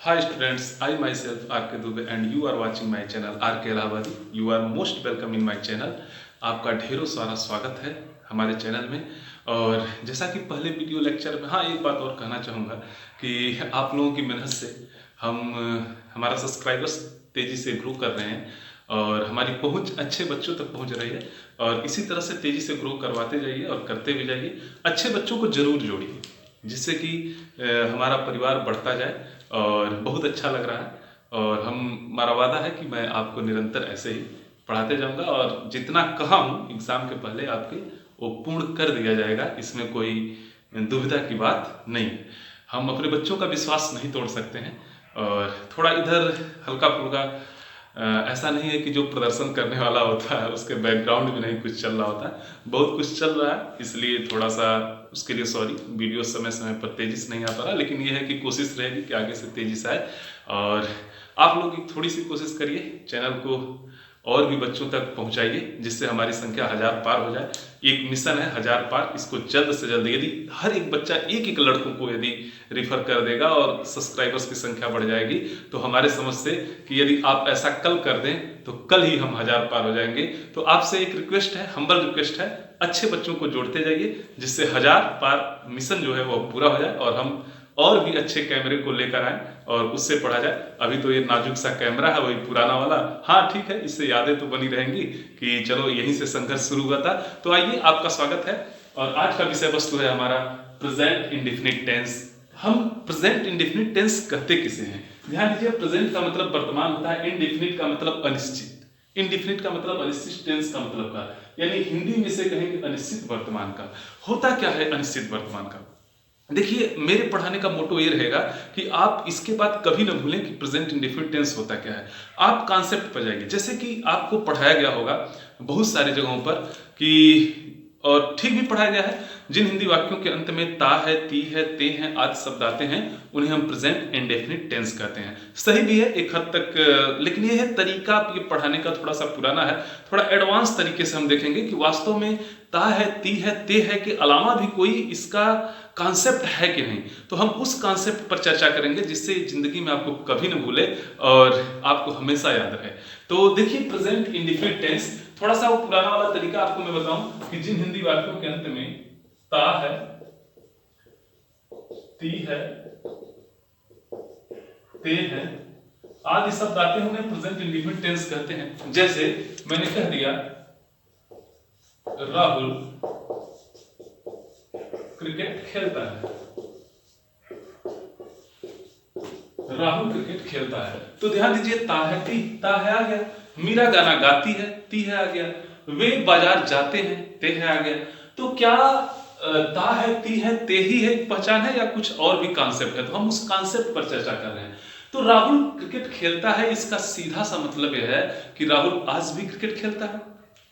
Hi students, I myself RK Dubey and you are watching my channel RK Illahabadi. You are most welcome in my channel. आपका ढेरों सारा स्वागत है हमारे channel में। और जैसा कि पहले वीडियो लेक्चर में एक बात और कहना चाहूँगा कि आप लोगों की मेहनत से हम हमारा सब्सक्राइबर्स तेज़ी से ग्रो कर रहे हैं और हमारी पहुंच अच्छे बच्चों तक पहुंच रही है। और इसी तरह से तेज़ी से ग्रो करवाते जाइए और करते भी जाइए। अच्छे बच्चों को ज़रूर जोड़िए जिससे कि हमारा परिवार बढ़ता जाए और बहुत अच्छा लग रहा है। और हमारा वादा है कि मैं आपको निरंतर ऐसे ही पढ़ाते जाऊंगा और जितना कहा हूँ एग्ज़ाम के पहले आपके वो पूर्ण कर दिया जाएगा। इसमें कोई दुविधा की बात नहीं है। हम अपने बच्चों का विश्वास नहीं तोड़ सकते हैं। और थोड़ा इधर हल्का फुल्का ऐसा नहीं है कि जो प्रदर्शन करने वाला होता है उसके बैकग्राउंड में नहीं कुछ चल रहा होता है, बहुत कुछ चल रहा है, इसलिए थोड़ा सा उसके लिए सॉरी। वीडियो समय समय पर तेज़ी से नहीं आ पा रहा, लेकिन ये है कि कोशिश रहेगी कि आगे से तेज़ी से आए। और आप लोग थोड़ी सी कोशिश करिए, चैनल को और भी बच्चों तक पहुंचाइए जिससे हमारी संख्या 1000 पार हो जाए। एक मिशन है 1000 पार, इसको जल्द से जल्द यदि हर एक बच्चा एक लड़कों को यदि रिफर कर देगा और सब्सक्राइबर्स की संख्या बढ़ जाएगी तो हमारे समझ से कि यदि आप ऐसा कल कर दें तो कल ही हम 1000 पार हो जाएंगे। तो आपसे एक रिक्वेस्ट है, हम्बल रिक्वेस्ट है, अच्छे बच्चों को जोड़ते जाइए जिससे 1000 पार मिशन जो है वो पूरा हो जाए और हम और भी अच्छे कैमरे को लेकर आए और उससे पढ़ा जाए। अभी तो ये नाजुक सा कैमरा है, वही पुराना वाला। ठीक है, इससे यादें तो बनी रहेंगी कि चलो यहीं से संघर्ष शुरू हुआ था। तो आइए, आपका स्वागत है। और आज का विषय वस्तु है हमारा प्रेजेंट इंडेफिनिट टेंस। हम प्रेजेंट इंडेफिनिट टेंस कहते किसे हैं? ध्यान दीजिए, प्रेजेंट का मतलब वर्तमान होता है, इंडेफिनिट का मतलब अनिश्चित। इंडेफिनिट का मतलब अनिश्चित, टेंस का मतलब का, यानी हिंदी में से कहेंगे अनिश्चित वर्तमान का। होता क्या है अनिश्चित वर्तमान का? देखिए, मेरे पढ़ाने का मोटो ये रहेगा कि आप इसके बाद कभी ना भूलें कि प्रेजेंट इंडेफिनिट टेंस होता क्या है। आप कॉन्सेप्ट पर जाइए, जैसे कि आपको पढ़ाया गया होगा बहुत सारी जगहों पर कि, और ठीक भी पढ़ाया गया है, जिन हिंदी वाक्यों के अंत में ता है, ती है, ते हैं आदि शब्द आते हैं उन्हें हम प्रेजेंट इंडेफिनिट टेंस कहते हैं। सही भी है एक हद तक, लेकिन ये है तरीका ये पढ़ाने का थोड़ा सा पुराना है। थोड़ा एडवांस तरीके से हम देखेंगे कि वास्तव में ता है, ती है, ते है के अलावा भी कोई इसका कॉन्सेप्ट है कि नहीं। तो हम उस कॉन्सेप्ट पर चर्चा करेंगे जिससे जिंदगी में आपको कभी न भूले और आपको हमेशा याद रहे। तो देखिए, प्रेजेंट इंडेफिनिट टेंस, थोड़ा सा वो पुराना वाला तरीका आपको मैं बताऊं कि जिन हिंदी वाक्यों के अंत में ता है, ती है, ते है आदि शब्द आते हैं उन्हें प्रेजेंट इंडेफिनिट टेंस कहते हैं। जैसे मैंने कह दिया राहुल क्रिकेट खेलता है, राहुल क्रिकेट खेलता है। तो ध्यान दीजिए, ता है, ती, ता है आ गया। मीरा गाना गाती है, ती है आ गया। वे बाजार जाते हैं, ते है आ गया। तो क्या ता है, ती है, ते ही है पहचान है या कुछ और भी कॉन्सेप्ट है? तो हम उस कॉन्सेप्ट पर चर्चा कर रहे हैं। तो राहुल क्रिकेट खेलता है, इसका सीधा सा मतलब यह है कि राहुल आज भी क्रिकेट खेलता है।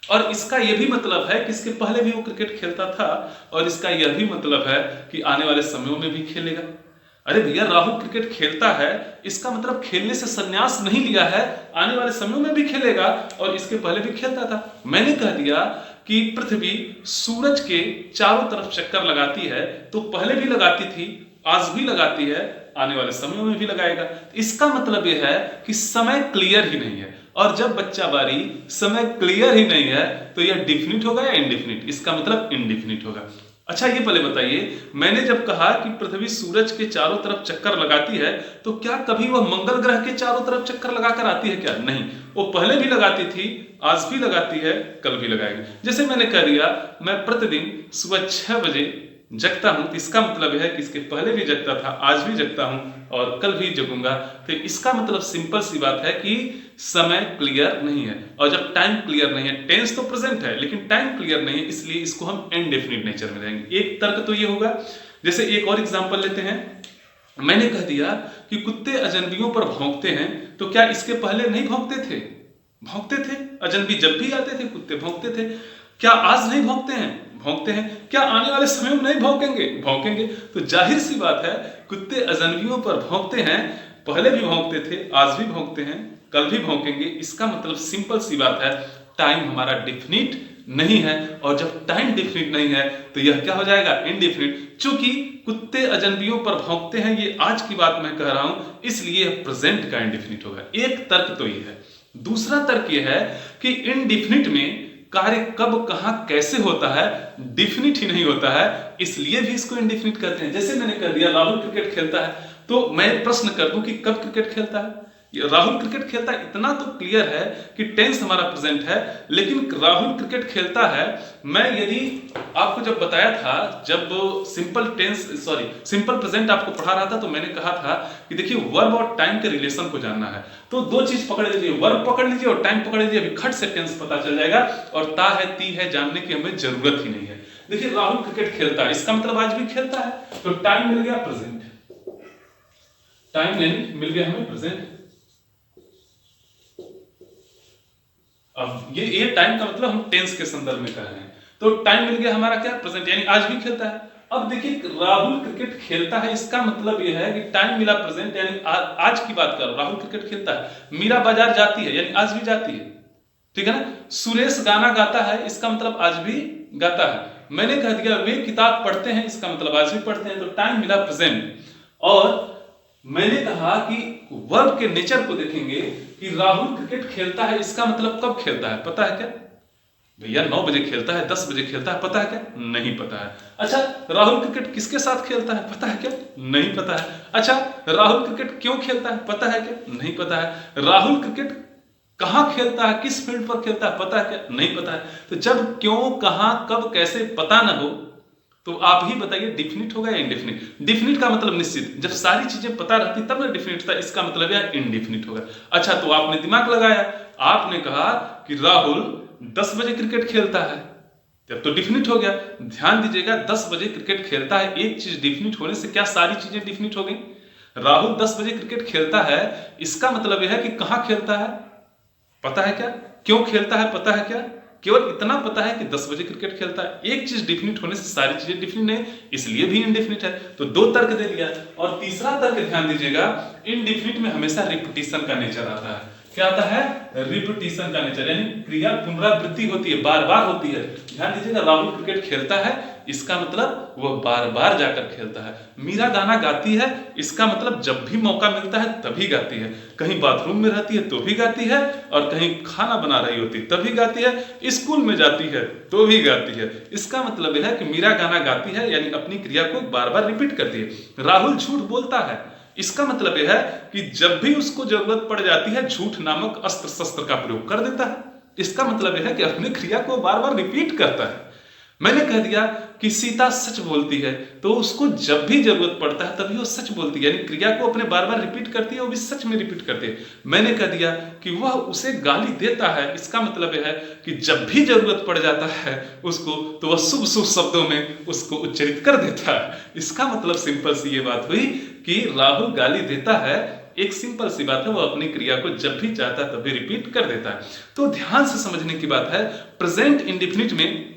और इसका यह भी मतलब है कि इसके पहले भी वो क्रिकेट खेलता था और इसका यह भी मतलब है कि आने वाले समयों में भी खेलेगा। अरे भैया, राहुल क्रिकेट खेलता है, इसका मतलब खेलने से संन्यास नहीं लिया है, आने वाले समयों में भी खेलेगा और इसके पहले भी खेलता था। मैंने कह दिया कि पृथ्वी सूरज के चारों तरफ चक्कर लगाती है, तो पहले भी लगाती थी, आज भी लगाती है, आने वाले समयों में भी लगाएगा। इसका मतलब यह है कि समय क्लियर ही नहीं है। और जब बच्चा बारी समय क्लियर ही नहीं है तो यह डिफिनिट होगा या इंडेफिनिट? इसका मतलब इंडेफिनिट होगा। अच्छा, ये पहले बताइए, मैंने जब कहा कि पृथ्वी सूरज के चारों तरफ चक्कर लगाती है तो क्या कभी वह मंगल ग्रह के चारों तरफ चक्कर लगाकर आती है क्या? नहीं, वो पहले भी लगाती थी, आज भी लगाती है, कल भी लगाएगी। जैसे मैंने कह दिया मैं प्रतिदिन सुबह 6 बजे जगता हूं, तो इसका मतलब है कि इसके पहले भी जगता था, आज भी जगता हूं और कल भी जगूंगा। तो इसका मतलब सिंपल सी बात है कि समय क्लियर नहीं है। और जब टाइम क्लियर नहीं है, टेंस तो प्रेजेंट है लेकिन टाइम क्लियर नहीं है, इसलिए इसको हम इनडेफिनिट नेचर में लेंगे। एक तर्क तो ये होगा। जैसे एक और एग्जांपल लेते हैं, मैंने कह दिया कि कुत्ते अजनबियों पर भौंकते हैं, तो क्या इसके पहले नहीं भौंकते थे? भौंकते थे, अजनबी जब भी आते थे कुत्ते भौंकते थे। क्या आज नहीं भौंकते हैं? भौंकते हैं। क्या आने वाले समय में नहीं भौंकेंगे? भौंकेंगे। तो जाहिर सी बात है, कुत्ते अजनबियों पर भौंकते हैं, पहले भी भौंकते थे, आज भी भौंकते हैं, कल भी भौंकेंगे। इसका मतलब सिंपल सी बात है, टाइम हमारा डिफिनिट नहीं है, और जब टाइम डिफिनिट नहीं है तो यह क्या हो जाएगा, इनडिफिनिट। चूंकि कुत्ते अजनबियों पर भौंकते हैं, ये आज की बात मैं कह रहा हूं, इसलिए प्रेजेंट का इनडिफिनिट होगा। एक तर्क तो ये है। दूसरा तर्क ये है कि इनडिफिनिट में कार्य कब कहां कैसे होता है, डिफिनिट ही नहीं होता है, इसलिए भी इसको इनडिफिनिट कहते हैं। जैसे मैंने कह दिया राहुल क्रिकेट खेलता है, तो मैं प्रश्न कर दूं कि कब क्रिकेट खेलता है। राहुल क्रिकेट खेलता है, इतना तो क्लियर है कि टेंस हमारा प्रेजेंट है, लेकिन राहुल क्रिकेट खेलता है, मैं यदि आपको जब बताया था, जब सिंपल प्रेजेंट आपको पढ़ा रहा था, तो मैंने कहा था कि देखिए वर्ब और टाइम के रिलेशन को जानना है, तो दो चीज पकड़ लीजिए, वर्ब पकड़ लीजिए और टाइम पकड़ लीजिए, अभी खट से टेंस पता चल जाएगा, और ता है ती है जानने की हमें जरूरत ही नहीं है। देखिए राहुल क्रिकेट खेलता है, इसका मतलब आज भी खेलता है, तो टाइम मिल गया प्रेजेंट, टाइम मिल गया हमें प्रेजेंट। अब ये टाइम का मतलब हम टेंस के संदर्भ में कर रहे हैं, तो टाइम मिल गया हमारा क्या, प्रेजेंट, यानी आज भी खेलता है। अब देखिए राहुल क्रिकेट खेलता है, इसका मतलब यह है कि टाइम मिला प्रेजेंट, यानी आज की बात कर, राहुल क्रिकेट खेलता है। मीरा बाजार जाती है, यानी आज भी जाती है, ठीक है ना। सुरेश गाना गाता है, इसका मतलब आज भी गाता है। मैंने कह दिया वे किताब पढ़ते हैं, इसका मतलब आज भी पढ़ते हैं, तो टाइम मिला प्रेजेंट। और मैंने कहा कि वर्ब के नेचर को देखेंगे कि राहुल क्रिकेट खेलता है, इसका मतलब कब खेलता है, पता है क्या भैया? 9 बजे खेलता है, 10 बजे खेलता है, पता है क्या? नहीं पता है। अच्छा, राहुल क्रिकेट किसके साथ खेलता है, पता है क्या? नहीं पता है। अच्छा, राहुल क्रिकेट क्यों खेलता है, पता है क्या? नहीं पता है। राहुल क्रिकेट कहां खेलता है, किस फील्ड पर खेलता है, पता है क्या? नहीं पता है। तो जब क्यों, कहां, कब, कैसे पता ना हो, तो आप ही बताइए डिफिनिट होगा या इनडिफिनिट? डिफिनिट का मतलब निश्चित, जब सारी चीजें पता रहती तब ना डिफिनिट था, इसका मतलब या इनडिफिनिट होगा। अच्छा, तो आपने दिमाग लगाया, आपने कहा कि राहुल 10 बजे क्रिकेट खेलता है, जब तो डिफिनिट हो गया। ध्यान दीजिएगा, 10 बजे क्रिकेट खेलता है, एक चीज डिफिनिट होने से क्या सारी चीजें डिफिनिट हो गई? राहुल 10 बजे क्रिकेट खेलता है, इसका मतलब यह है कि कहां खेलता है, पता है क्या? क्यों खेलता है, पता है क्या? केवल इतना पता है कि 10 बजे क्रिकेट खेलता है। एक चीज डिफिनिट होने से सारी चीजें डिफिनिट नहीं, इसलिए भी इनडिफिनिट है। तो 2 तर्क दे दिया। और तीसरा तर्क ध्यान दीजिएगा, इनडिफिनिट में हमेशा रिपीटिशन का नेचर आता है। क्या आता है? रिपीटिशन का नेचर, यानी क्रिया पुनरावृत्ति होती है, बार बार होती है। ध्यान दीजिएगा, राहुल क्रिकेट खेलता है, इसका मतलब वह बार बार जाकर खेलता है। मीरा गाना गाती है, इसका मतलब जब भी मौका मिलता है तभी गाती है। कहीं बाथरूम में रहती है तो भी गाती है, और कहीं खाना बना रही होती है तभी गाती है, स्कूल में जाती है तो भी गाती है। इसका मतलब यह है कि मीरा गाना गाती है, यानी अपनी क्रिया को बार बार रिपीट करती है। राहुल झूठ बोलता है, इसका मतलब यह है कि जब भी उसको जरूरत पड़ जाती है, झूठ नामक अस्त्र शस्त्र का प्रयोग कर देता है। इसका मतलब यह है कि अपनी क्रिया को बार बार रिपीट करता है। मैंने कह दिया कि सीता सच बोलती है, तो उसको जब भी जरूरत पड़ता है तभी वो सच बोलती है, यानी क्रिया को अपने बार बार रिपीट करती है, वो भी सच में रिपीट करती है। मैंने कह दिया कि वह उसे गाली देता है, इसका मतलब यह है कि जब भी जरूरत पड़ जाता है उसको, तो वह शुभ शुभ शब्दों में उसको उच्चरित कर देता है। इसका मतलब सिंपल सी ये बात हुई कि राहुल गाली देता है, एक सिंपल सी बात है, वो अपनी क्रिया को जब भी चाहता है तभी रिपीट कर देता है। तो ध्यान से समझने की बात है, प्रेजेंट इंडिफिनिट में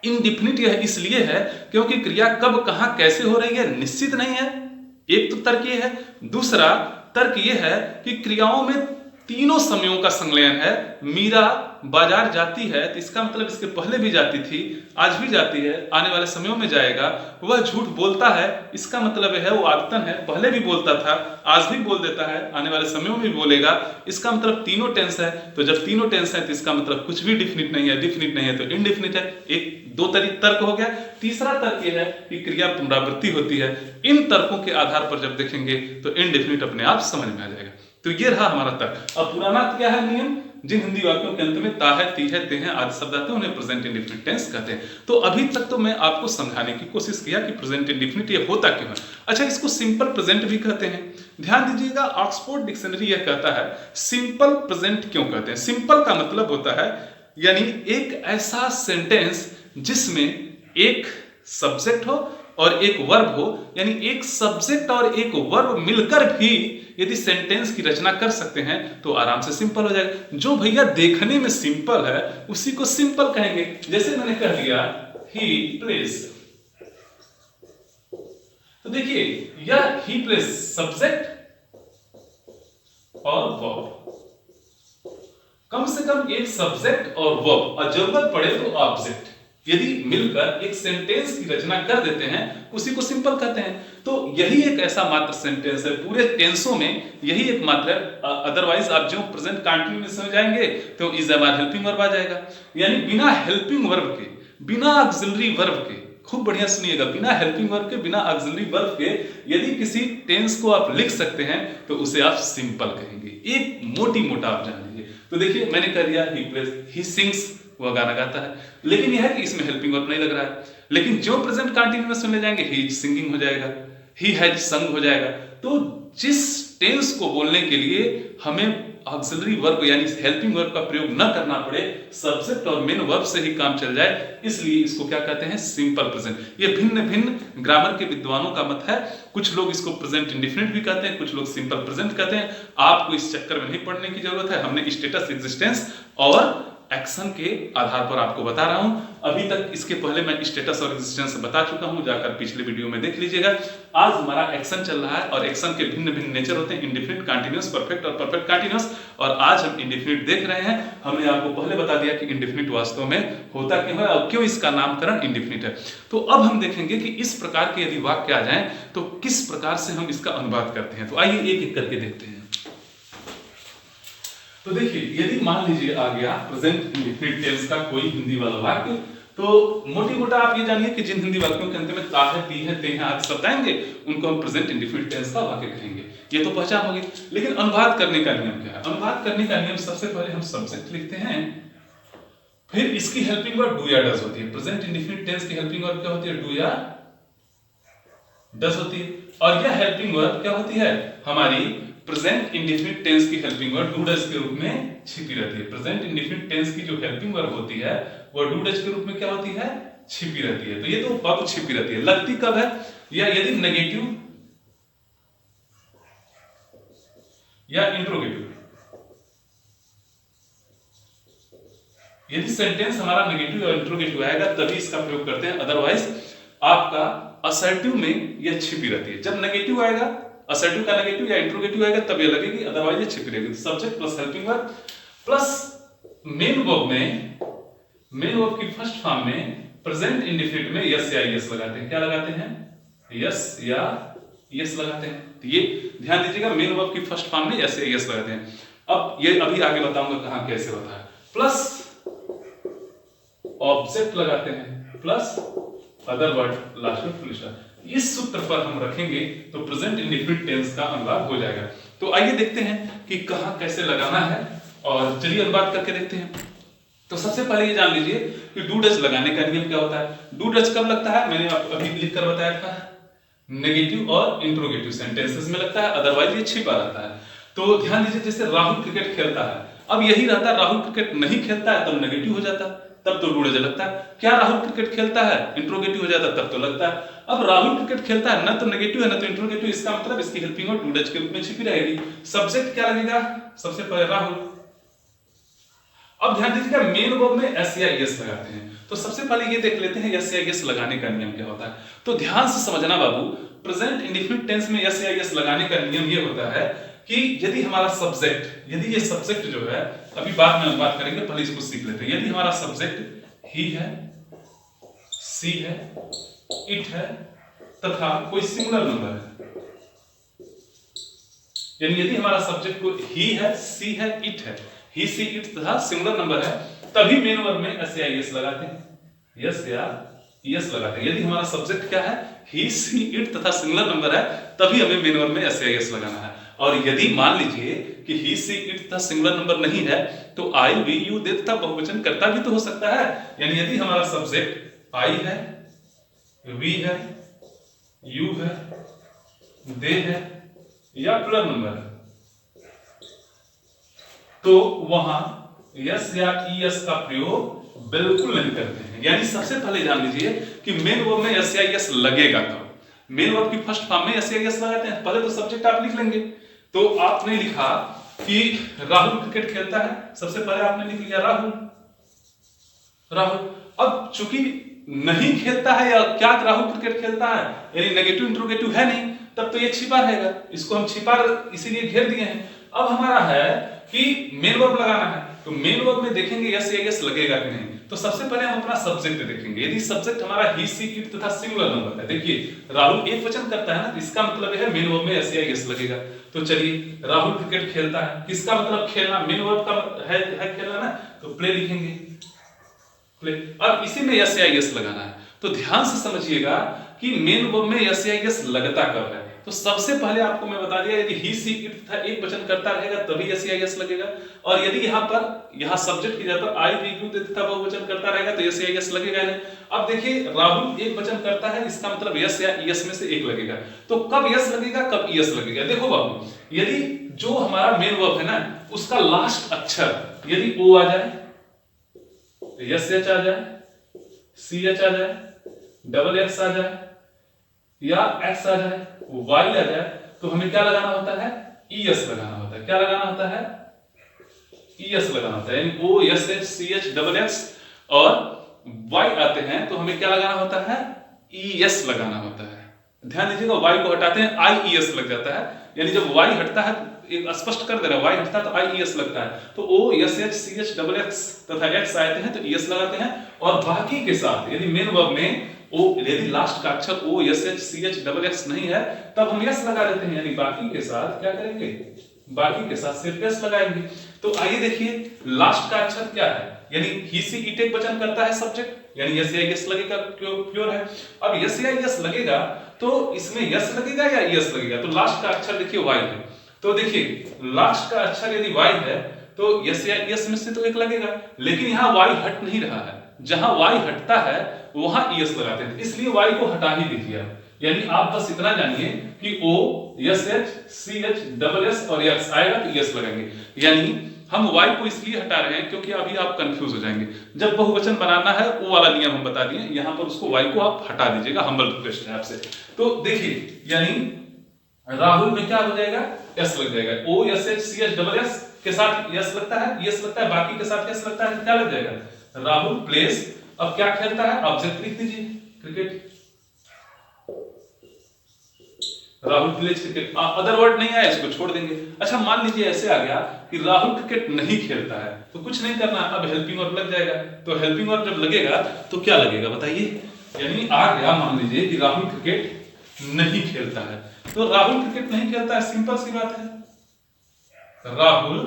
इनडिफिनिट यह इसलिए है क्योंकि क्रिया कब, कहां, कैसे हो रही है निश्चित नहीं है। एक तो तर्क ये है। दूसरा तर्क ये है कि क्रियाओं में तीनों समयों का संलयन है। मीरा बाजार जाती है, तो इसका मतलब इसके पहले भी जाती थी, आज भी जाती है, आने वाले समयों में जाएगा। वह झूठ बोलता है, इसका मतलब है वो आदतन है, पहले भी बोलता था, आज भी बोल देता है, आने वाले समयों में भी बोलेगा। इसका मतलब तीनों टेंस है, तो जब तीनों टेंस है तो इसका मतलब कुछ भी डिफिनिट नहीं है, डिफिनिट नहीं है तो इनडिफिनिट है। एक 2 तर्क हो गया। तीसरा तर्क यह है कि क्रिया पुनरावृत्ति होती है। इन तर्कों के आधार पर जब देखेंगे तो इनडिफिनिट अपने आप समझ में आ जाएगा। तो ये रहा हमारा तर्क। अब पुराना क्या है नियम? जिन हिंदी वाक्यों के अंत में ता है, ती है, ते हैं आदि शब्द आते हैं उन्हें प्रेजेंट इंडिफिनिट टेंस कहते हैं। तो अभी तक तो मैं आपको समझाने की कोशिश किया कि प्रेजेंट इंडिफिनिट ये होता क्यों है। अच्छा, इसको सिंपल प्रेजेंट भी कहते हैं। ध्यान दीजिएगा, ऑक्सफोर्ड डिक्शनरी यह कहता है सिंपल प्रेजेंट क्यों कहते हैं। सिंपल का मतलब होता है यानी एक ऐसा सेंटेंस जिसमें एक सब्जेक्ट हो और एक वर्ब हो, यानी एक सब्जेक्ट और एक वर्ब मिलकर भी यदि सेंटेंस की रचना कर सकते हैं तो आराम से सिंपल हो जाएगा। जो भैया देखने में सिंपल है उसी को सिंपल कहेंगे। जैसे मैंने कह दिया ही प्लेस, तो देखिए यह ही प्लेस सब्जेक्ट और वर्ब, कम से कम एक सब्जेक्ट और वर्ब और जरूरत पड़े तो ऑब्जेक्ट यदि मिलकर एक सेंटेंस की रचना कर देते हैं उसी को सिंपल कहते हैं। तो यही एक ऐसा मात्र सेंटेंस है पूरे टेंसों में, यही एक मात्र है। अदरवाइज आप जो प्रेजेंट कंटिन्यूअस में जाएंगे तो is am are helping verb आ जाएगा, यानी बिना हेल्पिंग वर्ब के, बिना ऑक्सिलरी वर्ब के, खूब बढ़िया सुनिएगा, बिना हेल्पिंग वर्ब के, बिना ऑक्सिलरी वर्ब के यदि किसी टेंस को आप लिख सकते हैं तो उसे आप सिंपल कहेंगे। एक मोटी मोटा आप जान लीजिए। तो देखिए मैंने कह दिया ही प्लेज, ही सिंग्स, वह गाना गाता है, लेकिन यह है कि इसमें हेल्पिंग वर्ब नहीं लग रहा है। लेकिन जो प्रेजेंट कंटिन्यूअस में ले जाएंगे ही इज सिंगिंग हो जाएगा, ही हैज संग हो जाएगा। तो जिस टेंस को बोलने के लिए हमें ऑक्सिलरी वर्ब यानी हेल्पिंग वर्ब का प्रयोग न करना पड़े, सब्जेक्ट और मेन वर्ब से ही काम चल जाए, इसलिए इसको क्या कहते हैं, सिंपल प्रेजेंट। ये भिन्न भिन्न ग्रामर के विद्वानों का मत है। कुछ लोग इसको प्रेजेंट इंडेफिनिट भी कहते हैं, कुछ लोग सिंपल प्रेजेंट कहते हैं। आपको इस चक्कर में नहीं पड़ने की जरूरत है। हमने स्टेटस, एग्जिस्टेंस और एक्शन के आधार पर आपको बता रहा हूं। अभी तक इसके पहले मैं स्टेटस और एग्जिस्टेंस बता चुका हूं, जाकर पिछले वीडियो में देख लीजिएगा। आज हमारा एक्शन चल रहा है और एक्शन के भिन्न भिन्न नेचर होते हैं, इंडेफिनिट, कंटीन्यूअस, परफेक्ट और परफेक्ट कंटीन्यूअस। और आज हम इंडेफिनिट देख रहे हैं। हमने आपको पहले बता दिया कि इंडेफिनिट वास्तव में होता क्यों है और क्यों इसका नामकरण इंडेफिनिट है। तो अब हम देखेंगे कि इस प्रकार के यदि वाक्य आ जाएं तो किस प्रकार से हम इसका अनुवाद करते हैं। तो आइए एक एक करके देखते हैं। तो देखिए यदि मान लीजिए आ गया प्रेजेंट इंडेफिनिट टेंस का कोई हिंदी वाला वाक्य, तो मोटी मोटा आप ये जानिए कि जिन हिंदी वाक्यों के अंत में ता है, ती है, ते है आदि शब्द आएंगे उनको हम प्रेजेंट इंडेफिनिट टेंस का वाक्य कहेंगे। ये तो पहचान होगी। लेकिन अनुवाद करने का नियम क्या है? अनुवाद करने का नियम, सबसे पहले हम सब्जेक्ट लिखते हैं, फिर इसकी हेल्पिंग वर्ब डू या डज होती है। प्रेजेंट इंडेफिनिट टेंस की हेल्पिंग वर्ब क्या होती है? डू या डज होती है। और यह हेल्पिंग वर्ब क्या होती है? हमारी प्रेजेंट इंडेफिनिट टेंस की हेल्पिंग वर्ब डू डज के रूप में छिपी रहती है। प्रेजेंट इंडेफिनिट टेंस की जो हेल्पिंग वर्ब होती है वो डू डज के रूप में क्या होती है? छिपी रहती है। तो ये तो वर्ब छिपी रहती है। लगती कब है? या यदि नेगेटिव या इंट्रोगेटिव, यदि सेंटेंस हमारा नेगेटिव या इंट्रोगेटिव आएगा तभी इसका प्रयोग करते हैं। अदरवाइज आपका असर्टिव में यह छिपी रहती है। जब नेगेटिव आएगा, असर्टिव का नेगेटिव या इंट्रोगेटिव आएगा तब ये लगेगी, अदरवाइज ये छिपी रहेगी। Subject plus helping verb plus main verb में, मेन वर्ब की फर्स्ट फॉर्म में प्रेजेंट इंडेफिनिट में यस या यस लगाते हैं। क्या लगाते हैं? यस या यस लगाते हैं। तो ये ध्यान दीजिएगा, मेन वर्ब की फर्स्ट फॉर्म में यस या यस लगाते हैं। अब ये अभी आगे बताऊंगा कहां कैसे होता है। प्लस ऑब्जेक्ट लगाते हैं, प्लस अदर वर्ड लास्ट में फुल स्टॉप। इस सूत्र पर हम रखेंगे तो प्रेजेंट इंडेफिनिट टेंस का अनुवाद हो जाएगा। तो आइए देखते हैं कि कहां कैसे लगाना है और चलिए अनुवाद करके देखते हैं। तो सबसे पहले ये जान लीजिए कि डू डज लगाने का नियम क्या होता है। डू डज कब लगता है? मैंने आपको अभी लिखकर बताया था, नेगेटिव और इंट्रोगेटिव सेंटेंसेस में लगता है, अदरवाइज ये छिपा रहता है। तो ध्यान दीजिए, जैसे राहुल क्रिकेट खेलता है, अब यही रहता है राहुल क्रिकेट नहीं खेलता है तब नेगेटिव हो जाता है, तब तो डू डज लगता है। क्या राहुल क्रिकेट खेलता है, इंट्रोगेटिव हो जाता है, तब तो लगता है। अब राहुल क्रिकेट खेलता है, ना तो नेगेटिव है ना तो इंट्रोगेटिव, इसका मतलब इसकी हेल्पिंग वर्ब डू डज के रूप में छिपी रहेगी। सब्जेक्ट क्या लगेगा? सबसे पहले राहुल। अब ध्यान दीजिएगा, मेन वर्ब में एस या एस लगाते हैं। तो सबसे पहले ये देख लेते हैं एस या एस लगाने का नियम क्या होता है। तो ध्यान से समझना बाबू, प्रेजेंट इंडेफिनिट टेंस में एस या एस लगाने का नियम ये होता है कि यदि हमारा सब्जेक्ट, यदि ये सब्जेक्ट जो है, अभी बाद में बात करेंगे, पहले इसको सीख लेते हैं। यदि हमारा सब्जेक्ट ही है, सी है, इट है तथा कोई सिंगुलर नंबर है, यानी यदि हमारा सब्जेक्ट को ही है, सी है, इट है, ही, सी, इट तथा सिंगुलर नंबर है, तभी मेन वर्ब में एस या एस लगाते हैं, यस या यस लगाते हैं। यदि हमारा सब्जेक्ट क्या है, ही, सी, इट तथा सिंगुलर नंबर है, तभी हमें मेन वर्ब में एस या एस लगाना है। और यदि मान लीजिए कि ही, सी, इट तथा सिंगुलर नंबर नहीं है तो आई, वी, यू, दे तथा बहुवचन कर्ता भी तो हो सकता है। यानी यदि हमारा सब्जेक्ट आई है, वी है, यू है, दे है या प्लर नंबर है, तो वहां यस या ईएस का प्रयोग बिल्कुल नहीं करते हैं। यानी सबसे पहले जान लीजिए कि मेन वर्ब में यस या ईएस लगेगा कब। मेन वर्ब की फर्स्ट फॉर्म में यस या ईएस लगाते हैं। पहले तो सब्जेक्ट आप लिख लेंगे। तो आपने लिखा कि राहुल क्रिकेट खेलता है, सबसे पहले आपने लिख लिया राहुल, राहुल। अब चूंकि नहीं खेलता है या क्या राहुल क्रिकेट खेलता है, यानी नेगेटिव इंट्रोगेटिव है नहीं, तब तो ये छिपा रहेगा। इसको हम छिपा इसीलिए घेर दिए हैं। अब हमारा है कि मेन वर्ब लगाना है, तो मेन वर्ब में देखेंगे यस या यस लगेगा कि नहीं। तो सबसे पहले हम अपना सब्जेक्ट देखेंगे। यदि सब्जेक्ट हमारा ही, सी, इट तथा सिंगुलर नंबर है, देखिए राहुल एक वचन करता है ना, तो इसका मतलब है मेन वर्ब में यस या यस लगेगा। तो चलिए राहुल क्रिकेट खेलता है, किसका मतलब खेलना, मेन वर्ब का है खेलना ना, तो प्ले लिखेंगे, प्ले। अब इसी में यस या यस लगाना है। तो ध्यान से समझिएगा कि मेन वर्ब में यस या यस लगता कब है। तो सबसे पहले आपको मैं बता दिया, यदि ही, सी, इट तथा एक वचन करता रहेगा तभी यस या यस लगेगा, और यदि यहाँ सब्जेक्ट की जगह पर आई, वी, यू तथा बहुवचन करता रहेगा तो यस या यस लगेगा नहीं। अब देखिए राहुल एक वचन करता है, इसका मतलब यस या यस में से एक लगेगा। तो कब यस लगेगा, कब यस लगेगा? देखो बाबू, यदि जो हमारा मेन वर्ब है ना, उसका लास्ट अक्षर यदि ओ आ जाए, यस एच आ जाए, सी एच आ जाए, डबल एक्स आ जाए, या एक्स आ जाए, वाई आ जाए, तो हमें क्या लगाना होता है, ईएस लगाना होता है। क्या लगाना होता है, ईएस लगाना होता है। यानी O S H C H double X और वाई आते हैं तो हमें क्या लगाना होता है, ईएस लगाना होता है। ध्यान दीजिएगा, वाई को हटाते हैं आई ईएस लग जाता है। यानी जब वाई हटता है, एक स्पष्ट कर दे रहा है, वाई हटता है तो आई ईएस लगता है। तो O S H C H double X तथा एक्स आते हैं तो ईएस लगाते हैं, और बाकी के साथ यदि मेन वर्ब में ओ, यदि लास्ट का अक्षर O S H C H double X नहीं है तब हम यस लगा देते हैं। यानी बाकी के साथ क्या करेंगे, बाकी के साथ सिर्फ यस लगाएंगे। तो आइए देखिए लास्ट का अक्षर क्या है, यानी ही, सी, इट एक वचन करता है सब्जेक्ट, यानी यस या यस लगेगा, प्योर है। अब यस या यस लगेगा तो इसमें यस लगेगा या यस लगेगा, तो लास्ट का अक्षर देखिए वाई है। तो देखिए लास्ट का अक्षर यदि वाई है तो यस या यस में से तो एक लगेगा, लेकिन यहाँ वाई हट नहीं रहा है। जहां वाई हटता है वहां ईएस लगाते हैं, इसलिए वाई को हटा ही दीजिए। यानी आप बस इतना जानिए कि O S H C H double S और एक्स आएगा तो ईएस लगाएंगे। यानी हम वाई को इसलिए हटा रहे हैं क्योंकि अभी आप कंफ्यूज हो जाएंगे। जब बहुवचन बनाना है वो वाला नियम हम बता दिए, यहां पर उसको वाई को आप हटा दीजिएगा, हम्बल रिक्वेस्ट है आपसे। तो देखिए यानी राहुल में क्या हो जाएगा, एस लग जाएगा। O S H C H double S के साथ यस लगता है, यस लगता है, बाकी के साथ यस लगता है, क्या लग जाएगा, राहुल प्लेस। अब क्या खेलता है, ऑब्जेक्ट लिख दीजिए, cricket. Rahul place cricket, other word नहीं आया इसको छोड़ देंगे। अच्छा मान लीजिए ऐसे आ गया कि राहुल क्रिकेट नहीं खेलता है, तो कुछ नहीं करना, अब हेल्पिंग वर्ब लग जाएगा। तो हेल्पिंग वर्ब जब लगेगा तो क्या लगेगा बताइए, यानी आ गया मान लीजिए कि राहुल क्रिकेट नहीं खेलता है, तो राहुल क्रिकेट नहीं खेलता है, सिंपल सी बात है, राहुल।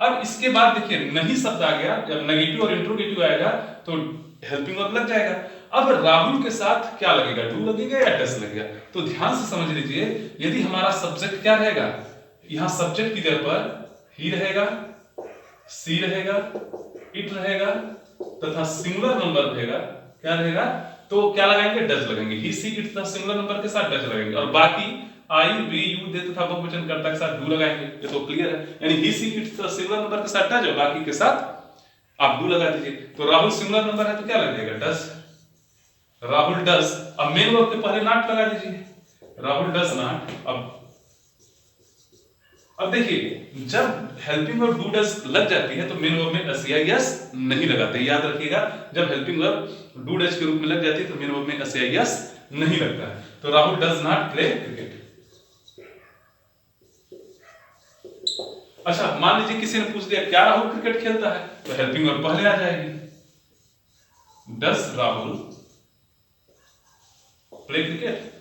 अब इसके बाद देखिए नहीं शब्द आ गया, जब नेगेटिव और इंट्रोगेटिव आएगा तो हेल्पिंग वर्ब लग जाएगा। अब राहुल के साथ क्या लगेगा, डू लगेगा या डस लगेगा। तो ध्यान से समझ लीजिए, यदि हमारा सब्जेक्ट क्या रहेगा, यहां सब्जेक्ट की जगह पर ही रहेगा, सी रहेगा, इट रहेगा तथा सिंगुलर नंबर रहेगा, क्या रहेगा, तो क्या लगाएंगे, डज लगाएंगे। ही, सी, इट तथा सिंगुलर नंबर के साथ डज लगाएंगे, और बाकी आई, वी, यू दे तथा बहुवचन कर्ता के साथ डू लगाएंगे। ये तो क्लियर है। यानी ही, सी, इट तथा सिंगुलर नंबर के साथ डज, बाकी के साथ आप डू लगा दीजिए। तो राहुल सिंगुलर नंबर है तो क्या लग जाएगा, डज, राहुल डज। अब मेन वर्ब के पहले नॉट लगा दीजिए, राहुल डज नॉट। अब देखिए जब हेल्पिंग वर्ब डू डज लग जाती है तो मेन वर्ब में एस या यस नहीं लगाते, याद रखिएगा। जब हेल्पिंग वर्ब डू डज के रूप में लग जाती है तो मेन वर्ब में एस या यस नहीं लगता है। तो Rahul does not play cricket. अच्छा मान लीजिए किसी ने पूछ दिया क्या राहुल क्रिकेट खेलता है, तो हेल्पिंग वर्ब पहले आ जाएगी, does Rahul play cricket.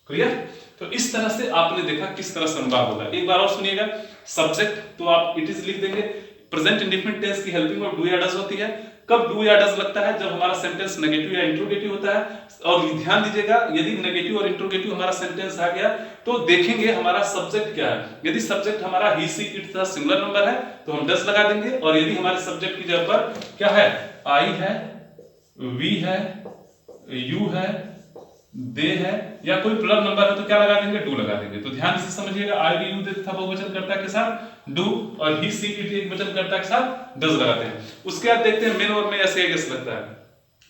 Clear. तो इस तरह से आपने देखा किस तरह से अनुवाद होगा। एक बार और सुनिएगा, सब्जेक्ट तो आप इट इज लिख देंगे, प्रेजेंट इंडेफिनिट टेंस की हेल्पिंग वर्ब डू या डज होती है। कब डू या डज लगता है, जब हमारा सेंटेंस नेगेटिव या इंट्रोगेटिव होता है। और ध्यान दीजिएगा, यदि नेगेटिव और इंट्रोगेटिव हमारा सेंटेंस आ गया तो देखेंगे हमारा सब्जेक्ट क्या है। यदि सब्जेक्ट हमारा ही, सी, इट तथा सिंगुलर नंबर है तो हम डज लगा देंगे, और यदि हमारे सब्जेक्ट की जगह पर क्या है, आई है, वी है, यू है, दे है, या कोई प्लस नंबर है तो क्या लगा देंगे, डू लगा देंगे। तो ध्यान से समझिएगा, आई, वी, यू दे तथा बहुवचन कर्ता के साथ डू, और ही, सी, इट एक वचन कर्ता के साथ डज लगाते हैं। उसके बाद देखते हैं मेन वर्ब में एस या यस लगता है।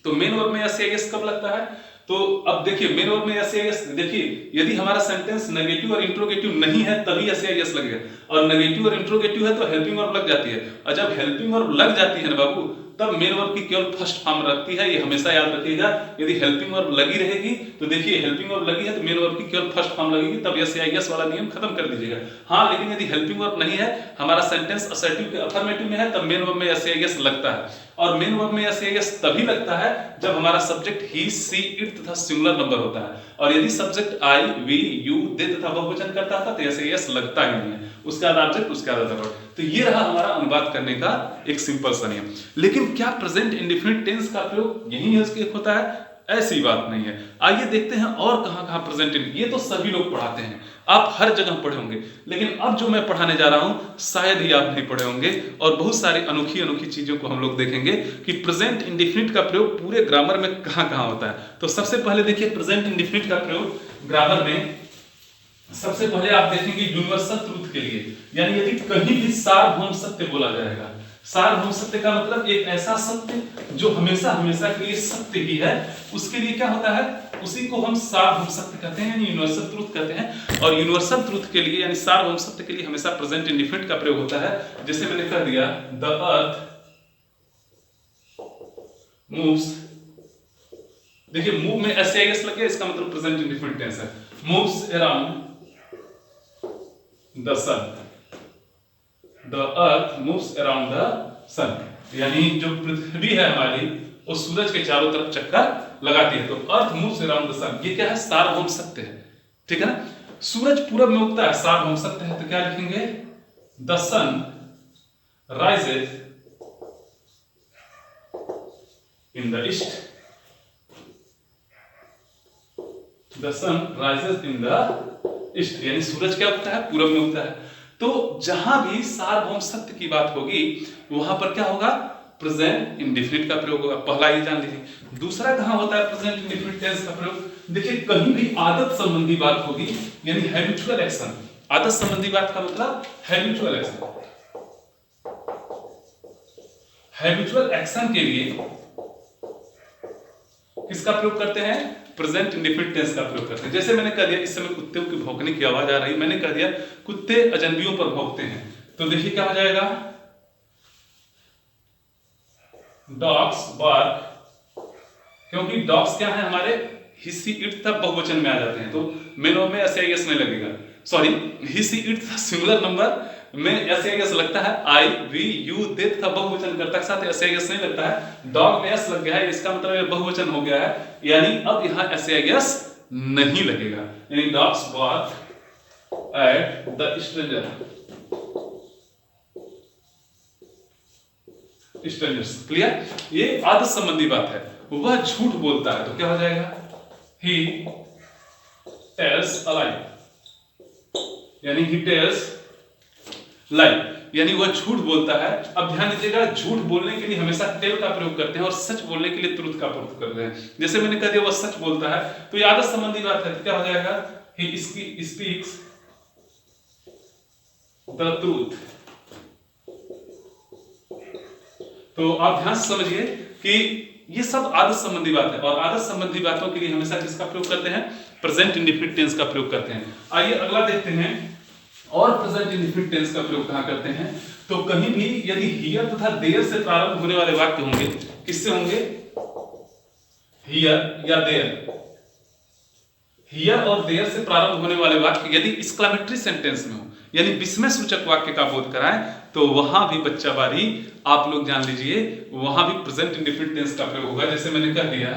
तो मेन वर्ब में एस या यस कब लगता है, तो अब देखिए मेन वर्ब में एस या यस, देखिए यदि हमारा सेंटेंस नेगेटिव और इंट्रोगेटिव नहीं है तभी एस या यस लगेगा, और नेगेटिव और इंट्रोगेटिव है तो हेल्पिंग वर्ब लग जाती है। और जब हेल्पिंग वर्ब लग जाती है ना बाबू, तब मेन वर्ब की केवल फर्स्ट फॉर्म रखती है, ये हमेशा याद रखिएगा। यदि हेल्पिंग वर्ब लगी रहेगी तो देखिए हेल्पिंग वर्ब लगी है तो मेन वर्ब की केवल फर्स्ट फॉर्म लगेगी, तब यस या यस वाला नियम खत्म कर दीजिएगा। हाँ, लेकिन यदि हेल्पिंग वर्ब नहीं है, हमारा सेंटेंस असर्टिव के अफर्मेटिव में है, तब मेन वर्ब में यस या यस लगता है। और मेन वर्ब में यस या यस तभी लगता है जब हमारा सब्जेक्ट ही, सी, इट तथा सिंगुलर नंबर होता है। और यदि सब्जेक्ट आई, वी, यू, दे तथा बहुवचन करता था तो यस या यस लगता ही नहीं है। उसका बाद ऑब्जेक्ट, उसका बाद वर्ब। तो ये रहा हमारा अनुवाद करने का एक सिंपल सा नियम। लेकिन क्या प्रेजेंट इंडेफिनिट टेंस का प्रयोग यही होता है? ऐसी बात नहीं है। आइए देखते हैं और कहां कहां प्रेजेंट इंडेफिनिट, ये तो सभी लोग पढ़ाते हैं, आप हर जगह पढ़े होंगे, लेकिन अब जो मैं पढ़ाने जा रहा हूं शायद ही आप नहीं पढ़े होंगे। और बहुत सारी अनोखी अनोखी चीजों को हम लोग देखेंगे कि प्रेजेंट इंडेफिनिट का प्रयोग पूरे ग्रामर में कहां कहां होता है। तो सबसे पहले देखिए प्रेजेंट इंडेफिनिट का प्रयोग ग्रामर में सबसे पहले आप देखेंगे यूनिवर्सल ट्रूथ के लिए, यानी यदि कहीं भी सार्वभौम सत्य बोला जाएगा। सार्वभौम सत्य का मतलब एक ऐसा सत्य जो हमेशा हमेशा के लिए सत्य ही है, उसके लिए क्या होता है, उसी को हम सार्वभौम सत्य कहते हैं, यानी यूनिवर्सल ट्रूथ कहते हैं। और यूनिवर्सल ट्रूथ के लिए यानी सार्वभौम सत्य के लिए हमेशा प्रेजेंट इंडेफिनिट का प्रयोग होता है। जैसे मैंने कह दिया द अर्थ मूव्स, देखिए मूव में एस या एस लग गया, इसका मतलब प्रेजेंट इंडेफिनिट टेंस है। Moves around the sun, the earth moves around the sun, यानी जो पृथ्वी है हमारी वो सूरज के चारों तरफ चक्कर लगाती है। तो अर्थ मूव्स अराउंड द सन, ये क्या है, सार्वभौम सत्य है, ठीक है ना। सूरज पूरब में उगता है, सार्वभौम सत्य है, तो क्या लिखेंगे, the sun rises in the east, the sun rises in the east, यानी सूरज क्या उगता है, पूरब में उगता है। तो जहां भी सार्वभौम सत्य की बात होगी वहां पर क्या होगा, प्रेजेंट इंडेफिनिट का प्रयोग होगा। पहला ये जान लीजिए। दूसरा कहां होता है प्रेजेंट इंडेफिनिट टेंस का प्रयोग, देखिए कहीं भी आदत संबंधी बात होगी, यानी हैबिचुअल एक्शन। आदत संबंधी बात का मतलब हैबिचुअल एक्शन। हैबिचुअल एक्शन के लिए किसका प्रयोग करते हैं, प्रेजेंट इंडेफिनिट टेंस का प्रयोग करते हैं। जैसे मैंने कह दिया इस समय कुत्ते की भौंकने की आवाज आ रही, मैंने कह दिया कुत्ते अजनबियों पर भौंकते हैं, तो देखिए क्या हो जाएगा, डॉग्स बार्क, क्योंकि डॉग्स क्या है हमारे ही, सी, इट तक बहुवचन में आ जाते हैं, तो मेन वर्ब में एस या एस नहीं लगेगा। Sorry, he, she, it singular number में एस या एस लगता है, आई, वी, यू, दे तथा बहुवचन करता के साथ एस या एस नहीं लगता है। डॉग में एस लग गया है, इसका मतलब ये बहुवचन हो गया है, यानी अब यहां एस या एस नहीं लगेगा, यानी dogs bark at the stranger, strangers. Clear, ये आदत संबंधी बात है। वह झूठ बोलता है, तो क्या हो जाएगा, he tells a lie, यानी he tells lie, यानी वह झूठ बोलता है। अब ध्यान दीजिएगा, झूठ बोलने के लिए हमेशा टेल का प्रयोग करते हैं और सच बोलने के लिए ट्रूथ का प्रयोग करते हैं। जैसे मैंने कह दिया वह सच बोलता है, तो ये आदत संबंधी बात है, तो क्या हो जाएगा, he speaks the truth। तो आप ध्यान से समझिए कि ये सब आदत संबंधी बात है, और आदत संबंधी बातों के लिए हमेशा किसका प्रयोग करते हैं, प्रेजेंट इंडेफिनिट टेंस का प्रयोग करते हैं। आइए अगला देखते हैं, और प्रेजेंट इंडेफिनिट टेंस का प्रयोग कहां करते हैं। तो कहीं भी यदि हियर तथा देयर से प्रारंभ होने वाले वाक्य होंगे, किससे होंगे, हियर या देयर, हियर और देयर से प्रारंभ होने वाले वाक्य यदि एक्सक्लेमेटरी सेंटेंस में हो, यानी विस्मय सूचक वाक्य का बोध कराएं, तो वहां भी बच्चा बारी आप लोग जान लीजिए, वहां भी प्रेजेंट इंडेफिनिट टेंस का प्रयोग होगा। जैसे मैंने कह दिया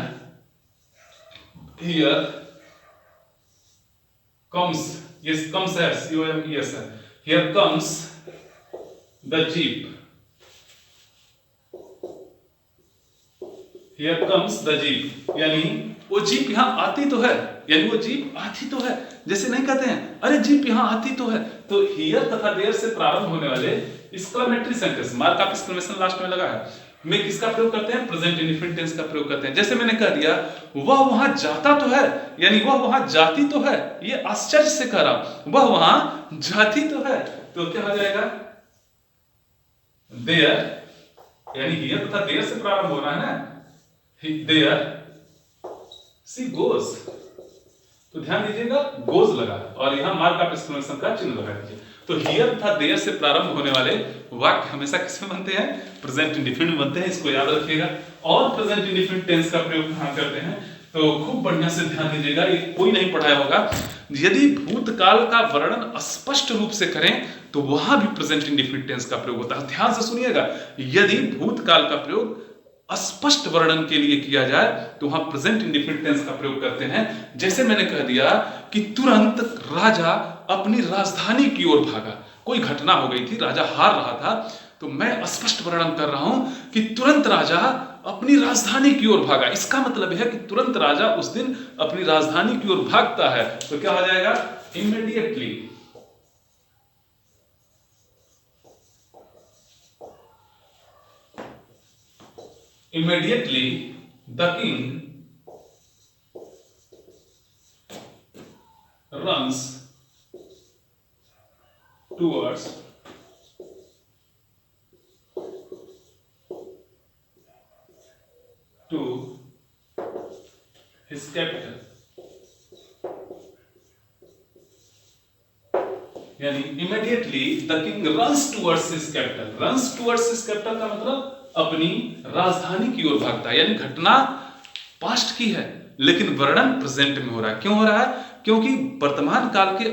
हियर कम्स, यस कम्स है, COMES है, here comes the jeep, here comes the jeep, यानी वो जीप यहां आती तो है, यानी वो जीप आती तो है। जैसे नहीं कहते हैं अरे जीप यहां आती तो है, तो हियर तथा देयर से प्रारंभ होने वाले exclamatory sentence, mark of exclamation last में लगा है, में किसका प्रयोग करते हैं, प्रेजेंट इंडेफिनिट टेंस का प्रयोग करते हैं। जैसे मैंने कह दिया वह वहां जाता तो है, यानी वह वहां जाती तो है, ये आश्चर्य से कह रहा हूं, वह वहां जाती तो है, तो क्या हो जाएगा, देयर, यानी हियर तथा देयर से प्रारंभ हो रहा है ना, देयर शी गोes, तो ध्यान दीजिएगा गोज लगा और यहाँ मार्क ऑफ एक्सक्लेमेशन का चिन्ह लगा दीजिए। तो हियर तथा देयर से प्रारंभ होने वाले वाक्य हमेशा किसमें बनते हैं? प्रेजेंट इंडेफिनिट में बनते हैं, इसको याद रखिएगा। और प्रेजेंट इंडेफिनिट टेंस का प्रयोग कहाँ करते हैं? तो खूब बढ़िया से ध्यान दीजिएगा, ये कोई नहीं पढ़ाया होगा। यदि भूतकाल का वर्णन स्पष्ट रूप से करें तो वहां भी प्रेजेंट इंडेफिनिट टेंस का प्रयोग होता है। ध्यान से सुनिएगा, यदि भूतकाल का प्रयोग स्पष्ट वर्णन के लिए किया जाए तो वहां प्रेजेंट इंडेफिनिट टेंस का प्रयोग करते हैं। जैसे मैंने कह दिया कि तुरंत राजा अपनी राजधानी की ओर भागा, कोई घटना हो गई थी, राजा हार रहा था, तो मैं स्पष्ट वर्णन कर रहा हूं कि तुरंत राजा अपनी राजधानी की ओर भागा। इसका मतलब है कि तुरंत राजा उस दिन अपनी राजधानी की ओर भागता है, तो क्या हो जाएगा? Immediately. Immediately the king runs towards to his capital, यानी immediately the king runs towards his capital। runs towards his capital का मतलब अपनी राजधानी की ओर भागता है, यानी घटना पास्ट की है लेकिन वर्णन प्रेजेंट में हो रहा है। क्यों हो रहा है? क्योंकि वर्तमान काल के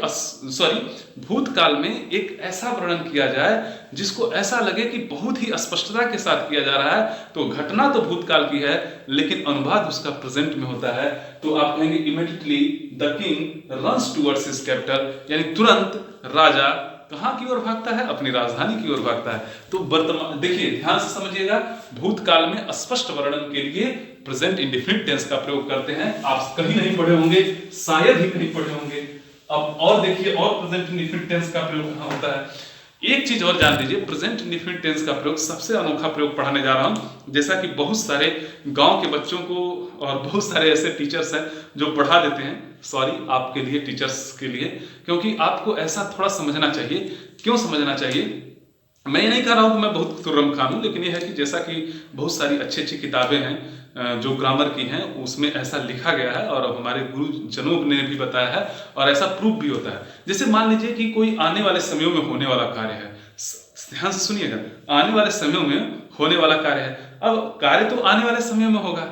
भूतकाल में एक ऐसा वर्णन किया जाए जिसको ऐसा लगे कि बहुत ही स्पष्टता के साथ किया जा रहा है। तो घटना तो भूतकाल की है लेकिन अनुवाद उसका प्रेजेंट में होता है। तो आप कहेंगे immediately the king runs towards his capital, यानी तुरंत राजा कहां की ओर भागता है? अपनी राजधानी की ओर भागता है। तो वर्तमान देखिए, ध्यान से समझिएगा, भूतकाल में स्पष्ट वर्णन के लिए प्रेजेंट इंडेफिनिट टेंस का प्रयोग करते हैं। आप कहीं नहीं पढ़े होंगे, शायद ही कहीं पढ़े होंगे। अब और देखिए, और प्रेजेंट इंडेफिनिट टेंस का प्रयोग कहां होता है? एक चीज और जान दीजिए, प्रेजेंट इंडेफिनिट टेंस का प्रयोग सबसे अनोखा प्रयोग पढ़ाने जा रहा हूं। जैसा कि बहुत सारे गांव के बच्चों को और बहुत सारे ऐसे टीचर्स हैं जो पढ़ा देते हैं, सॉरी आपके लिए, टीचर्स के लिए, क्योंकि आपको ऐसा थोड़ा समझना चाहिए। क्यों समझना चाहिए? मैं ये नहीं कह रहा हूं कि मैं बहुत तुर्रम खान हूं, लेकिन यह है कि जैसा कि बहुत सारी अच्छी अच्छी किताबें हैं जो ग्रामर की हैं, उसमें ऐसा लिखा गया है और हमारे गुरुजनों ने भी बताया है और ऐसा प्रूफ भी होता है। जैसे मान लीजिए कि कोई आने वाले समयों में होने वाला कार्य है, ध्यान से सुनिएगा, आने वाले समयों में होने वाला कार्य है। अब कार्य तो आने वाले समय में होगा,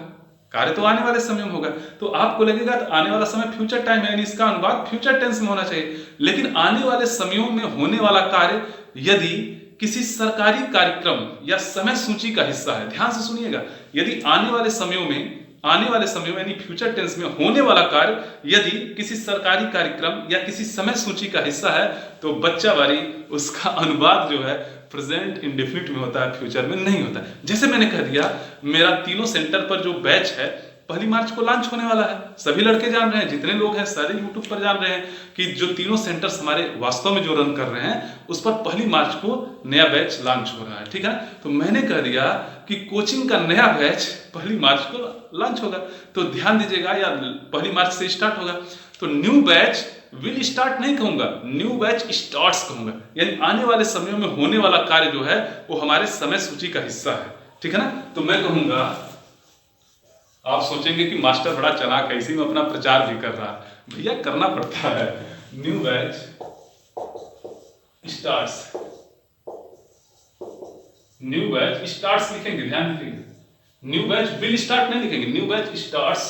कार्य तो आने वाले समय में होगा, तो आपको लगेगा तो आने वाला समय फ्यूचर टाइम है, यानी इसका अनुवाद फ्यूचर टेंस में होना चाहिए। लेकिन आने वाले समयों में होने वाला कार्य यदि किसी सरकारी कार्यक्रम या समय सूची का हिस्सा है, ध्यान से सुनिएगा, यदि आने वाले समयों में यानी फ्यूचर टेंस में होने वाला कार्य यदि किसी सरकारी कार्यक्रम या किसी समय सूची का हिस्सा है, तो बच्चा वाली उसका अनुवाद जो है प्रेजेंट इंडेफिनिट में होता है, फ्यूचर में नहीं होता है। जैसे मैंने कह दिया, मेरा तीनों सेंटर पर जो बैच है 1 मार्च को लॉन्च होने वाला है। सभी लड़के जान रहे हैं, जितने लोग हैं सारे यूट्यूब पर जान रहे हैं कि जो तीनों सेंटर्स हमारे वास्तव में जो रन कर रहे हैं उस पर 1 मार्च को नया बैच लॉन्च हो रहा है, ठीक है। तो मैंने कह दिया कि कोचिंग का नया बैच 1 मार्च को लॉन्च होगा, तो ध्यान दीजिएगा, या 1 मार्च से स्टार्ट होगा। तो न्यू बैच विल स्टार्ट नहीं कहूंगा, न्यू बैच स्टार्ट्स कहूंगा, यानी आने वाले समयों में होने वाला कार्य जो है वो हमारे समय सूची का हिस्सा है, ठीक है ना। तो मैं कहूंगा, आप सोचेंगे कि मास्टर बड़ा चालाक है, इसी में अपना प्रचार भी कर रहा है। भैया करना पड़ता है। New batch starts, new batch starts लिखेंगे, ध्यान रखिएगा, न्यू बैच विल स्टार्ट नहीं लिखेंगे, new batch starts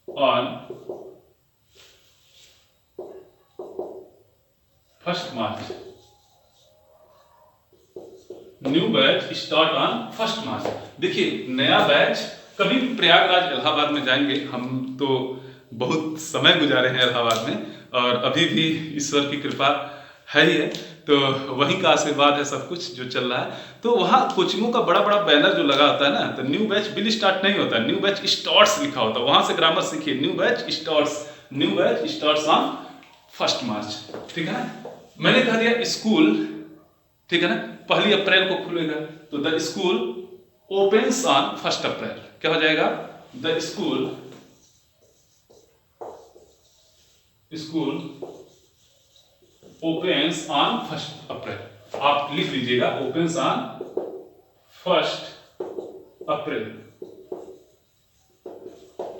on 1 March, new batch start on 1 मार्च। देखिए, नया बैच, कभी भी प्रयागराज इलाहाबाद में जाएंगे, हम तो बहुत समय गुजारे हैं इलाहाबाद में और अभी भी ईश्वर की कृपा है ही है, तो वहीं का आशीर्वाद है सब कुछ जो चल रहा है। तो वहाँ कोचिंगों का बड़ा बड़ा बैनर जो लगा होता है ना, तो न्यू बैच विल स्टार्ट नहीं होता, न्यू बैच स्टार्ट्स लिखा होता है। वहां से ग्रामर सीखिए, न्यू बैच स्टार्ट्स ऑन 1 मार्च, ठीक है ना। मैंने कह दिया स्कूल, ठीक है ना, 1 अप्रैल को खुलेगा, तो द स्कूल ओपन्स ऑन 1 अप्रैल, क्या हो जाएगा, द स्कूल ओपन्स ऑन 1 अप्रैल। आप लिख लीजिएगा, ओपन्स ऑन 1 अप्रैल,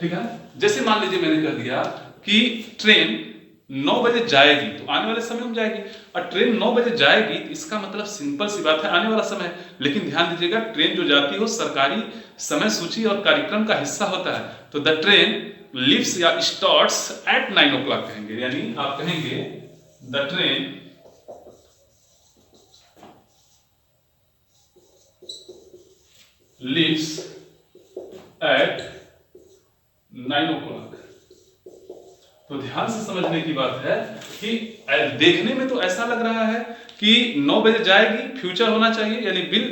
ठीक है। जैसे मान लीजिए मैंने कह दिया कि ट्रेन 9 बजे जाएगी, तो आने वाले समय में जाएगी, और ट्रेन 9 बजे जाएगी तो इसका मतलब सिंपल सी बात है आने वाला समय है। लेकिन ध्यान दीजिएगा, ट्रेन जो जाती है वो सरकारी समय सूची और कार्यक्रम का हिस्सा होता है। तो द ट्रेन लीव्स या स्टार्ट्स एट 9 o'clock कहेंगे, यानी आप कहेंगे the train leaves eight 9 o'clock। तो ध्यान से समझने की बात है कि देखने में तो ऐसा लग रहा है कि 9 बजे जाएगी, फ्यूचर होना चाहिए, यानी विल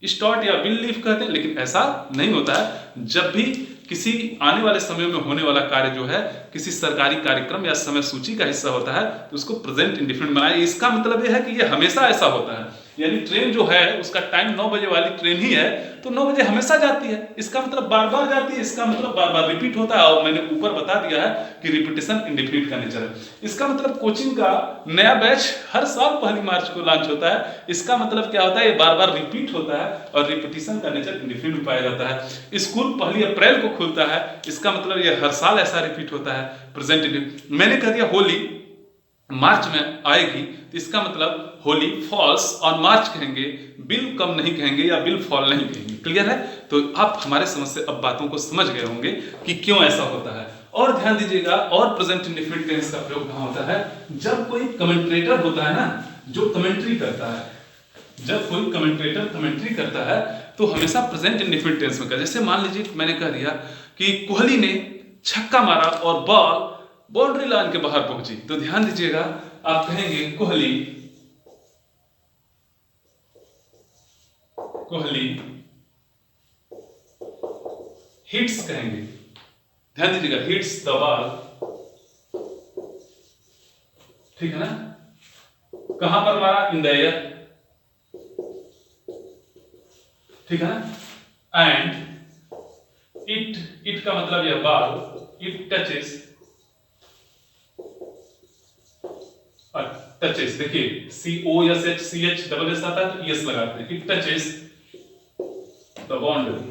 स्टार्ट या विल लीव कहते हैं, लेकिन ऐसा नहीं होता है। जब भी किसी आने वाले समय में होने वाला कार्य जो है किसी सरकारी कार्यक्रम या समय सूची का हिस्सा होता है तो उसको प्रेजेंट इंडेफिनिट बनाए। इसका मतलब यह है कि यह हमेशा ऐसा होता है, यानी ट्रेन जो है उसका टाइम 9 बजे वाली ट्रेन ही है तो 9 बजे हमेशा जाती है, इसका मतलब बार बार जाती है, इसका मतलब बार बार रिपीट होता है। और मैंने ऊपर बता दिया है कि रिपीटिशन इंडेफिनिट का नेचर है। इसका मतलब कोचिंग का नया बैच हर साल 1 मार्च को लॉन्च होता है, इसका मतलब क्या होता है, ये बार बार रिपीट होता है और रिपीटिशन का नेचर इंडेफिनिट में पाया जाता है। स्कूल 1 अप्रैल को खुलता है, इसका मतलब ये हर साल ऐसा रिपीट होता है, प्रेजेंट इंडेफिनिट। मैंने कह दिया होली मार्च में आएगी तो इसका मतलब होली फॉल्स और मार्च कहेंगे, बिल कम नहीं कहेंगे या बिल फॉल नहीं कहेंगे। क्लियर है? तो आप हमारे समझ से अब बातों को समझ गए होंगे कि क्यों ऐसा होता है। और ध्यान दीजिएगा, और प्रेजेंट इंडेफिनिट टेंस का प्रयोग कहां होता है, जब कोई कमेंटेटर होता है ना, जो कमेंट्री करता है, जब कोई कमेंटेटर कमेंट्री करता है तो हमेशा प्रेजेंट इंडेफिनिट टेंस में करता है। जैसे मान लीजिए मैंने कह दिया कि कोहली ने छक्का मारा और बॉल बाउंड्री लाइन के बाहर पहुंची, तो ध्यान दीजिएगा आप कहेंगे कोहली हिट्स कहेंगे। ध्यान दीजिएगा, हिट्स द बॉल, ठीक है ना, कहां पर मारा, इन द एयर, ठीक है ना, एंड इट का मतलब यह बॉल इट टचेस, टचेस, देखिए COSH डबल एस आता है तो एस लगाते हैं, इट टचेस द बाउंड्री,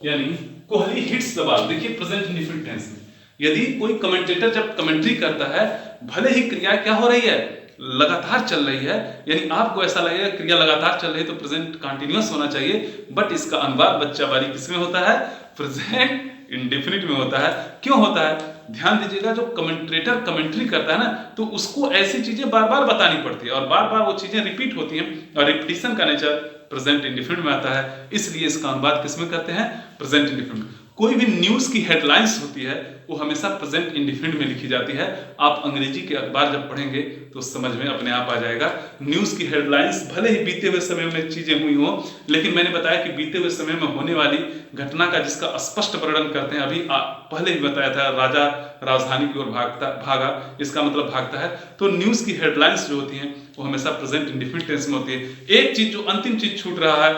यानी कोहली हिट्स द बॉल। देखिए प्रेजेंट इंडेफिनिट टेंस में यदि कोई कमेंटेटर जब कमेंट्री करता है, भले ही क्रिया क्या हो रही है, लगातार चल रही है, यानी आपको ऐसा लगेगा क्रिया लगातार चल रही है तो प्रेजेंट कंटीन्यूअस होना चाहिए, बट इसका अनुवाद बच्चा वाली किसमें होता है, प्रेजेंट इंडेफिनिट में होता है। क्यों होता है, ध्यान दीजिएगा, जो कमेंटेटर कमेंट्री करता है ना तो उसको ऐसी चीजें बार बार बतानी पड़ती है और बार बार वो चीजें रिपीट होती हैं और रिपीटिशन का नेचर प्रेजेंट इंडेफिनिट में आता है, इसलिए इसका अनुवाद किसमें करते हैं, प्रेजेंट इंडेफिनिट। कोई भी न्यूज की हेडलाइंस होती है वो हमेशा प्रेजेंट इंडेफिनिट में लिखी जाती है। आप अंग्रेजी के अखबार जब पढ़ेंगे तो समझ में अपने आप आ जाएगा। न्यूज की हेडलाइंस भले ही बीते हुए समय में चीजें हुई हो, लेकिन मैंने बताया कि बीते हुए समय में होने वाली घटना का जिसका स्पष्ट वर्णन करते हैं, अभी पहले ही बताया था, राजा राजधानी की ओर भागा, इसका मतलब भागता है। तो न्यूज की हेडलाइंस जो होती हैं वो हमेशा प्रेजेंट इंडेफिनिट टेंस में होती है। एक चीज जो अंतिम चीज छूट रहा है,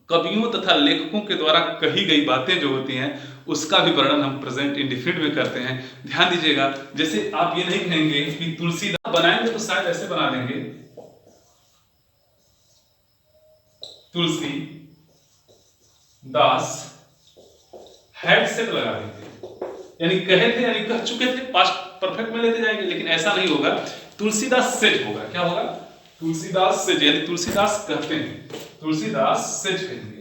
कवियों तथा लेखकों के द्वारा कही गई बातें जो होती हैं उसका भी वर्णन हम प्रेजेंट इंडेफिनिट में करते हैं। ध्यान दीजिएगा, जैसे आप ये नहीं कहेंगे कि तुलसीदास, बनाएंगे तो शायद ऐसे बना देंगे, तुलसी दास हेड सेट लगा देंगे, यानी कहे थे यानी कह चुके थे, पास्ट परफेक्ट में लेते जाएंगे, लेकिन ऐसा नहीं होगा, तुलसीदास सेज होगा। क्या होगा, तुलसीदास सेज, यानी तुलसीदास कहते हैं, तुलसीदास सेज कहेंगे।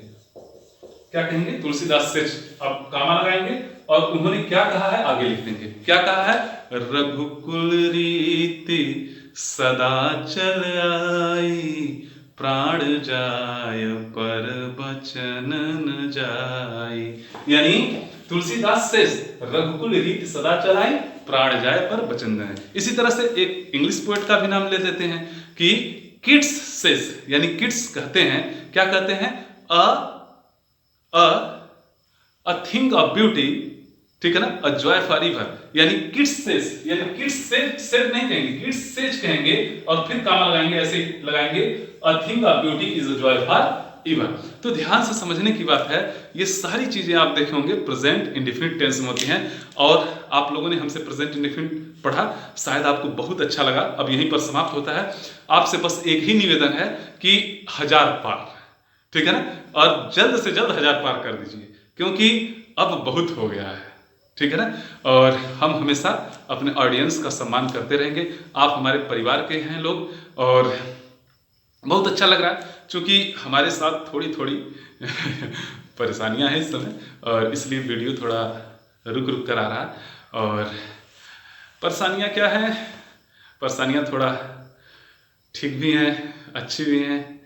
क्या कहेंगे, तुलसीदास सेज। अब कामा लगाएंगे और उन्होंने क्या कहा है आगे लिख देंगे। क्या कहा है, रघुकुल रीति सदा चल आई, प्राण जाय पर बचन न जाय, यानी तुलसीदास सेज रघुकुल रीति सदा चलाई, प्राण जाय पर बचन जाय। इसी तरह से एक इंग्लिश पोएट का भी नाम ले लेते हैं कि किड्स सेज, यानी किड्स कहते हैं, क्या कहते हैं, अ थिंग ऑफ ब्यूटी, ठीक है ना, अ जॉय फॉर रिवर, यानी किड्स सेज, यानी किड्स सेज नहीं कहेंगे, किड्स सेज कहेंगे और फिर कामा लगाएंगे, ऐसे लगाएंगे, a thing of beauty is a joy for river. तो ध्यान से समझने की बात है, ये सारी चीजें आप देखे होंगे प्रेजेंट इंडेफिनिट टेंस में होती हैं। और आप लोगों ने हमसे प्रेजेंट इंडेफिनिट पढ़ा, शायद आपको बहुत अच्छा लगा। अब यहीं पर समाप्त होता है। आपसे बस एक ही निवेदन है कि 1000 पार, ठीक है ना, और जल्द से जल्द 1000 पार कर दीजिए, क्योंकि अब बहुत हो गया है, ठीक है ना। और हम हमेशा अपने ऑडियंस का सम्मान करते रहेंगे। आप हमारे परिवार के हैं लोग, और बहुत अच्छा लग रहा है क्योंकि हमारे साथ थोड़ी थोड़ी परेशानियां हैं इस समय, और इसलिए वीडियो थोड़ा रुक रुक कर आ रहा है। और परेशानियां क्या हैं, परेशानियां थोड़ा ठीक भी हैं, अच्छी भी हैं,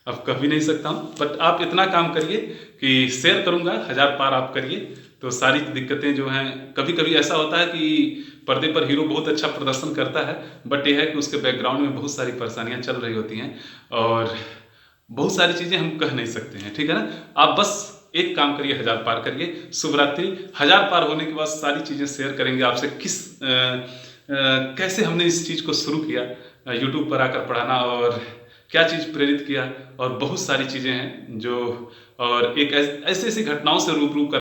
अब कह भी नहीं सकता हूँ। बट आप इतना काम करिए कि शेयर करूँगा 1000 पार आप करिए, तो सारी दिक्कतें जो हैं, कभी कभी ऐसा होता है कि पर्दे पर हीरो बहुत अच्छा प्रदर्शन करता है, बट यह है कि उसके बैकग्राउंड में बहुत सारी परेशानियां चल रही होती हैं, और बहुत सारी चीज़ें हम कह नहीं सकते हैं, ठीक है ना। आप बस एक काम करिए, 1000 पार करिए। शुभ रात्रि। 1000 पार होने के बाद सारी चीज़ें शेयर करेंगे आपसे, कैसे हमने इस चीज़ को शुरू किया, यूट्यूब पर आकर पढ़ाना, और क्या चीज़ प्रेरित किया, और बहुत सारी चीज़ें हैं जो, और एक ऐसी ऐसी घटनाओं से रूबरू कर